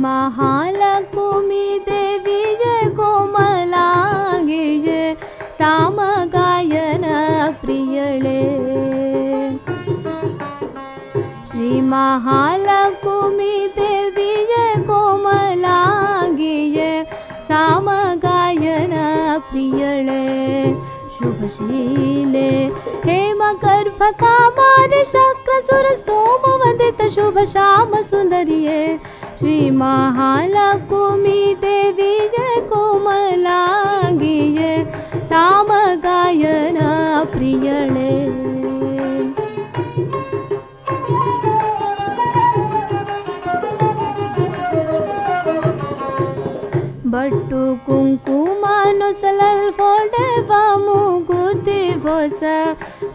महालक्ष्मी देवीय कोमलांगिय सामगायन प्रियळे श्री महालक्ष्मी देवीय कोमलांगिय सामगायन प्रियळे शुभशीले हेमगर्भकामारि शक्रसुरस्तोम वन्दित शुभ श्याम सुंदरिये श्री महालक्ष्मी देवीय कोमलांगिय सामगायन प्रियळे बट्टु कुंकुमानुसलल फोडेव ಮೂಗುತಿ ಹೊಸ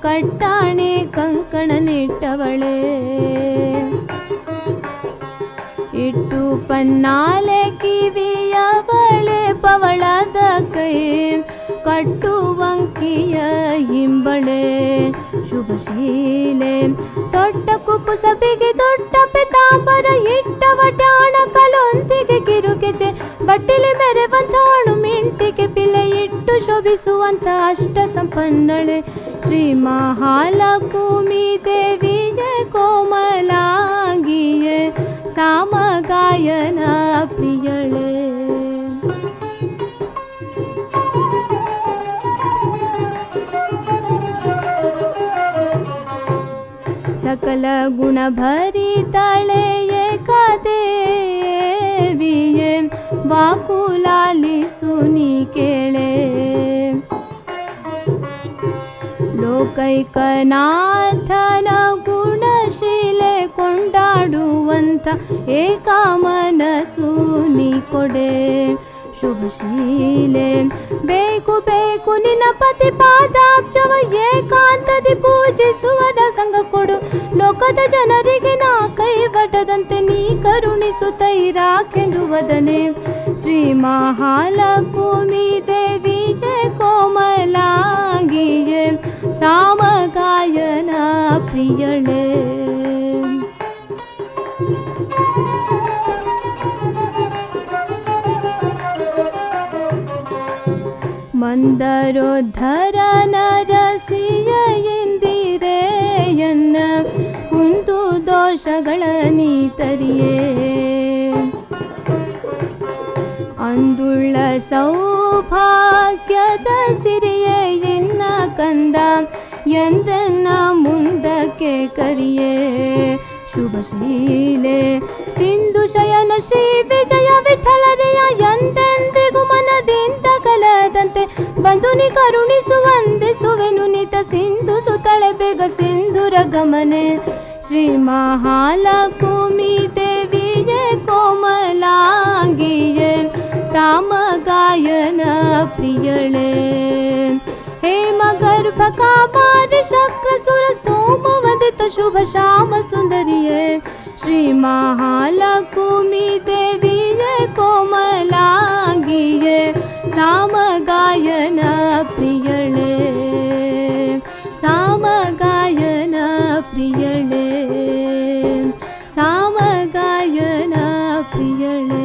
ಕಟ್ಟಾಣೆ ಕಂಕಣ ನಿಟ್ಟವಳೆ ಇಟ್ಟು ಪನ್ನಾಲೆ ಕಿವಿಯವಳೆ ಪವಳದ ಕೈ ಕಟ್ಟುವಂಕಿಯ ಹಿಂಬಳೆ ಶುಭಶೀಲೆ ದೊಡ್ಡ ಕುಪ್ಪು ಸಬಿಗೆ ದೊಡ್ಡ ಪಿತಾಂಬರ ಇಟ್ಟವ ಡ್ಯಾಣ ಕಲೊಂದಿಗೆ ಕಿರುಗೆಜೆ ಬಟ್ಟಿಲೆ ಮೆರೆವಂತ ಅಣು ಮಿಂಟಿಗೆ ಪಿಲೆ ಇಟ್ಟು ಶೋಭಿಸುವಂತ ಅಷ್ಟ ಸಂಪನ್ನಳೆ ಶ್ರೀ ಮಹಾಲಕ್ಷ್ಮೀ ದೇವಿಯ ಕೋಮಲಾಂಗಿಯ ಸಾಮಗಾಯನ ಪ್ರಿಯಳೆ सकल गुण भरी तळे एकादेविये वाकुलाली सुनी केळे लोकैकनाथन गुणशीले ಕೊಂಡಾಡುವಂತ ಏಕಾಮನ ಸುನಿ ಕೊಡೆ ಶುಭಶೀಲೆ ಬೇಕು ಬೇಕು ನಿನ್ನ ಪತಿ ಪಾದಾಬ್ಜವ ಏಕಾಂತದಿ ಪೂಜಿಸುವದ ಸಂಗ ಕೊಡು ಲೋಕದ ಜನರಿಗೆ ನಾ ಕೈವಟದಂತೆ ನೀ ಕರುಣಿಸುತ್ತೈರಾಕೆಂದು ವದನೆ ಶ್ರೀ ಮಹಾಲಕ್ಷ್ಮೀ ದೇವಿಗೆ ಕೋಮಲಾಂಗಿಯೇ ಸಾಮಗಾಯನ ಪ್ರಿಯಳೆ ಮಂದರೋದ್ಧರ ನರಸಿಯ ಇಂದಿರೆಯನ್ನ ಕುಂದು ದೋಷಗಳ ನೀತರಿಯೇ ಅಂದುಳ್ಳ ಸೌಭಾಗ್ಯದ ಸಿರಿಯೇ ಇನ್ನ ಕಂದ ಎಂದನ್ನ ಮುಂದಕ್ಕೆ ಕರಿಯೇ ಶುಭಶೀಲೆ ಸಿಂಧು ಶಯನ ಶ್ರೀ ವಿಜಯ ವಿಠಲರೆಯ ಎಂದೆಂದಿಗೂ ಮನದಿಂದ ಕಲದಂತೆ ಬಂಧುನಿ ಕರುಣಿಸುವಂದಿಸುವೆನು ನಿತ ಸಿಂಧು ಸುತಳೆ ಬೇಗ ಸಿಂಧುರ ಗಮನೆ ಶ್ರೀ ಮಹಾಲಕ್ಷ್ಮೀ ದೇವಿಯೇ ಕೋಮಲಾಂಗಿಯೇ ಸಾಮಗಾಯನ ಪ್ರಿಯಳೆ ಹೇಮಗರ್ಭಕಾಮಾರಿ ಶಕ್ರಸುರ ಸ್ತೋಮ ವಂದಿತ ಶುಭ ಶ್ಯಾಮ ಸುಂದರಿಯೇ ಶ್ರೀ ಮಹಾಲಕ್ಷ್ಮೀ ದೇವಿಯೇ ಕೋಮಲಾಂಗಿಯೇ ಸಾಮಗಾಯನ ಪ್ರಿಯಳೆ ಸಾಮಗಾಯನ ಪ್ರಿಯಳೆ ಸಾಮಗಾಯನ ಪ್ರಿಯಳೆ